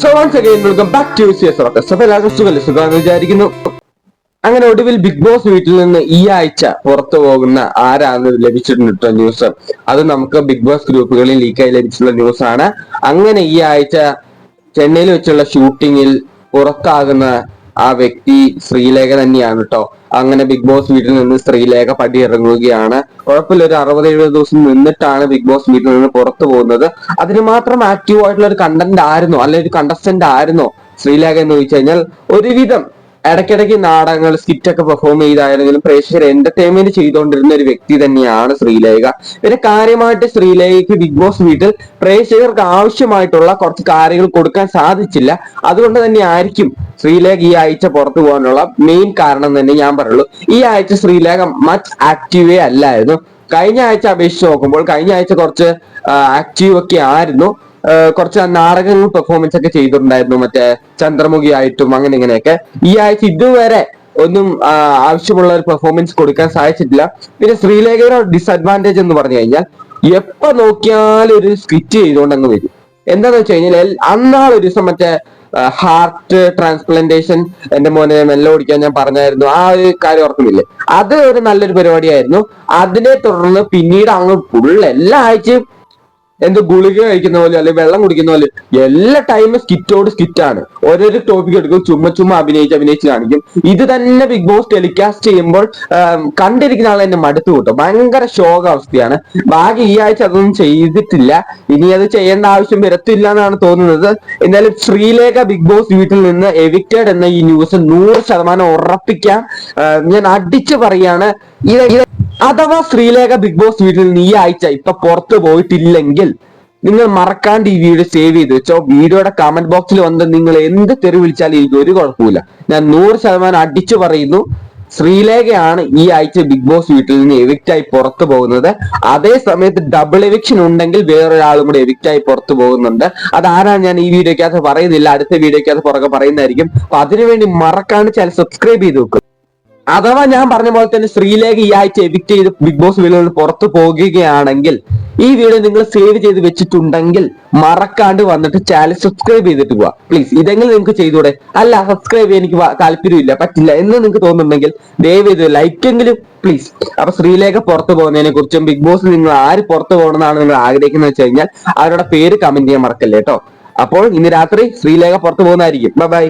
So once again welcome back to CS rocks. അപ്പോൾ എല്ലാവർക്കും സുഖമെന്ന് വിചാരിക്കുന്നു. അങ്ങനെ ഒടുവിൽ ബിഗ് ബോസ് വീട്ടിൽ നിന്ന് ഈ ആഴ്ച പുറത്തു പോകുന്ന ആരാന്ന് ലഭിച്ചിട്ടുണ്ട് ന്യൂസ്. അത് നമുക്ക് ബിഗ് ബോസ് ഗ്രൂപ്പുകളിൽ ലീക്കായി ലഭിച്ചിട്ടുള്ള ന്യൂസ് ആണ്. അങ്ങനെ ഈ ആഴ്ച ചെന്നൈയിൽ വെച്ചുള്ള ഷൂട്ടിങ്ങിൽ പുറത്താകുന്ന ആ വ്യക്തി ശ്രീലേഖ തന്നെയാണ് കേട്ടോ. അങ്ങനെ ബിഗ് ബോസ് വീട്ടിൽ നിന്ന് ശ്രീലേഖ പടിയിറങ്ങുകയാണ്. കുഴപ്പമില്ല, ഒരു 60-70 ദിവസം നിന്നിട്ടാണ് ബിഗ് ബോസ് വീട്ടിൽ നിന്ന് പുറത്തു പോകുന്നത്. അതിന് മാത്രം ആക്റ്റീവ് ആയിട്ടുള്ള ഒരു കണ്ടന്റ് ആയിരുന്നോ, അല്ലെ ഒരു കണ്ടസ്റ്റന്റ് ആയിരുന്നോ ശ്രീലേഖ എന്ന് ചോദിച്ചു കഴിഞ്ഞാൽ ഒരുവിധം ഇടയ്ക്കിടയ്ക്ക് നാടകങ്ങൾ സ്കിറ്റൊക്കെ പെർഫോം ചെയ്തായിരുന്നെങ്കിലും പ്രേക്ഷകർ എന്റർടൈൻമെന്റ് ചെയ്തുകൊണ്ടിരുന്ന ഒരു വ്യക്തി തന്നെയാണ് ശ്രീലേഖ. പിന്നെ കാര്യമായിട്ട് ശ്രീലേഖയ്ക്ക് ബിഗ് ബോസ് വീട്ടിൽ പ്രേക്ഷകർക്ക് ആവശ്യമായിട്ടുള്ള കുറച്ച് കാര്യങ്ങൾ കൊടുക്കാൻ സാധിച്ചില്ല. അതുകൊണ്ട് തന്നെ ആയിരിക്കും ശ്രീലേഖ ഈ ആഴ്ച പുറത്തു പോകാനുള്ള മെയിൻ കാരണം തന്നെ ഞാൻ പറയുള്ളൂ. ഈ ആഴ്ച ശ്രീലേഖ മച്ച് ആക്റ്റീവേ അല്ലായിരുന്നു. കഴിഞ്ഞ ആഴ്ച അപേക്ഷിച്ച് നോക്കുമ്പോൾ കഴിഞ്ഞ ആഴ്ച കുറച്ച് ആക്റ്റീവ് ഒക്കെ ആയിരുന്നു. കുറച്ച് നാടകങ്ങൾ പെർഫോമൻസ് ഒക്കെ ചെയ്തിട്ടുണ്ടായിരുന്നു, മറ്റേ ചന്ദ്രമുഖി ആയിട്ടും അങ്ങനെ ഇങ്ങനെയൊക്കെ. ഈ ആഴ്ച ഇതുവരെ ഒന്നും ആവശ്യമുള്ള ഒരു പെർഫോമൻസ് കൊടുക്കാൻ സാധിച്ചിട്ടില്ല. പിന്നെ ശ്രീലേഖയുടെ ഡിസഡ്വാൻറ്റേജ് എന്ന് പറഞ്ഞു കഴിഞ്ഞാൽ എപ്പോ നോക്കിയാലും ഒരു സ്കിറ്റ് ചെയ്തുകൊണ്ട് അങ്ങ് വരും. എന്താന്ന് വെച്ച് കഴിഞ്ഞാൽ അന്നാളൊരു ദിവസം മറ്റേ ഹാർട്ട് ട്രാൻസ്പ്ലാന്റേഷൻ എന്റെ മോനെ മെല്ലെ ഓടിക്കാൻ ഞാൻ പറഞ്ഞായിരുന്നു, ആ ഒരു കാര്യം ഓർക്കുന്നില്ലേ? അത് ഒരു നല്ലൊരു പരിപാടിയായിരുന്നു. അതിനെ തുടർന്ന് പിന്നീട് അങ്ങ് ഫുൾ എല്ലാ ആഴ്ചയും എന്തോ ഗുളിക കഴിക്കുന്ന പോലെ അല്ലെങ്കിൽ വെള്ളം കുടിക്കുന്ന പോലെ എല്ലാ ടൈമും സ്കിറ്റോട് സ്കിറ്റാണ്. ഓരോരോ ടോപ്പിക് എടുക്കും, ചുമ്മാ അഭിനയിച്ച് കാണിക്കും. ഇത് തന്നെ ബിഗ് ബോസ് ടെലികാസ്റ്റ് ചെയ്യുമ്പോൾ കണ്ടിരിക്കുന്ന ആളെ എന്നെ മടുത്തു കൂട്ടും. ഭയങ്കര ശോകാവസ്ഥയാണ്. ബാക്കി ഈ ആഴ്ച അതൊന്നും ചെയ്തിട്ടില്ല, ഇനി അത് ചെയ്യേണ്ട ആവശ്യം വരത്തില്ല എന്നാണ് തോന്നുന്നത്. എന്നാലും ശ്രീലേഖ ബിഗ് ബോസ് വീട്ടിൽ നിന്ന് എവിക്റ്റഡ് എന്ന ഈ ന്യൂസ് 100% ഉറപ്പിക്കാം. ഞാൻ അടിച്ചു പറയാണ്, അഥവാ ശ്രീലേഖ ബിഗ് ബോസ് വീട്ടിൽ നിന്ന് ഈ ആഴ്ച ഇപ്പൊ പുറത്തു പോയിട്ടില്ലെങ്കിൽ നിങ്ങൾ മറക്കാണ്ട് ഈ വീഡിയോ സേവ് ചെയ്ത് വെച്ചോ. വീഡിയോയുടെ കമന്റ് ബോക്സിൽ വന്ന് നിങ്ങൾ എന്ത് തെറി വിളിച്ചാലും എനിക്ക് ഒരു കുഴപ്പമില്ല. ഞാൻ 100% അടിച്ചു പറയുന്നു, ശ്രീലേഖയാണ് ഈ ആഴ്ച ബിഗ് ബോസ് വീട്ടിൽ നിന്ന് എവിക്റ്റായി പുറത്തു പോകുന്നത്. അതേ സമയത്ത് ഡബിൾ എവിക്ഷൻ ഉണ്ടെങ്കിൽ വേറൊരാളും കൂടെ എവിക്റ്റായി പുറത്തു പോകുന്നുണ്ട്. അതാരാണ് ഞാൻ ഈ വീഡിയോക്കകത്ത് പറയുന്നില്ല, അടുത്ത വീഡിയോക്കകത്ത് പുറകെ പറയുന്നതായിരിക്കും. അപ്പൊ അതിനുവേണ്ടി മറക്കാണ്ട് ചാനൽ സബ്സ്ക്രൈബ് ചെയ്ത് വെക്കും. അഥവാ ഞാൻ പറഞ്ഞ പോലെ തന്നെ ശ്രീലേഖ ഈ ആഴ്ച എവിക്റ്റ് ചെയ്ത് ബിഗ് ബോസ് വീട്ടിൽ നിന്ന് പുറത്തു പോകുകയാണെങ്കിൽ ഈ വീഡിയോ നിങ്ങൾ സേവ് ചെയ്ത് വെച്ചിട്ടുണ്ടെങ്കിൽ മറക്കാണ്ട് വന്നിട്ട് ചാനൽ സബ്സ്ക്രൈബ് ചെയ്തിട്ട് പോവാ പ്ലീസ്. ഇതെങ്കിലും നിങ്ങൾക്ക് ചെയ്തൂടെ? അല്ല, സബ്സ്ക്രൈബ് ചെയ്യാൻ എനിക്ക് താല്പര്യമില്ല, പറ്റില്ല എന്ന് നിങ്ങൾക്ക് തോന്നുന്നുണ്ടെങ്കിൽ ദയവ് ചെയ്ത് ലൈക്കെങ്കിലും പ്ലീസ്. അപ്പൊ ശ്രീലേഖ പുറത്തു പോകുന്നതിനെ കുറിച്ചും ബിഗ് ബോസ് നിങ്ങൾ ആര് പുറത്തു പോകണമെന്നാണ് നിങ്ങൾ ആഗ്രഹിക്കുന്നത് വെച്ച് കഴിഞ്ഞാൽ അവരുടെ പേര് കമന്റ് ചെയ്യാൻ മറക്കല്ലേ കേട്ടോ. അപ്പോൾ ഇന്ന് രാത്രി ശ്രീലേഖ പുറത്തു പോകുന്നതായിരിക്കും. ബൈ.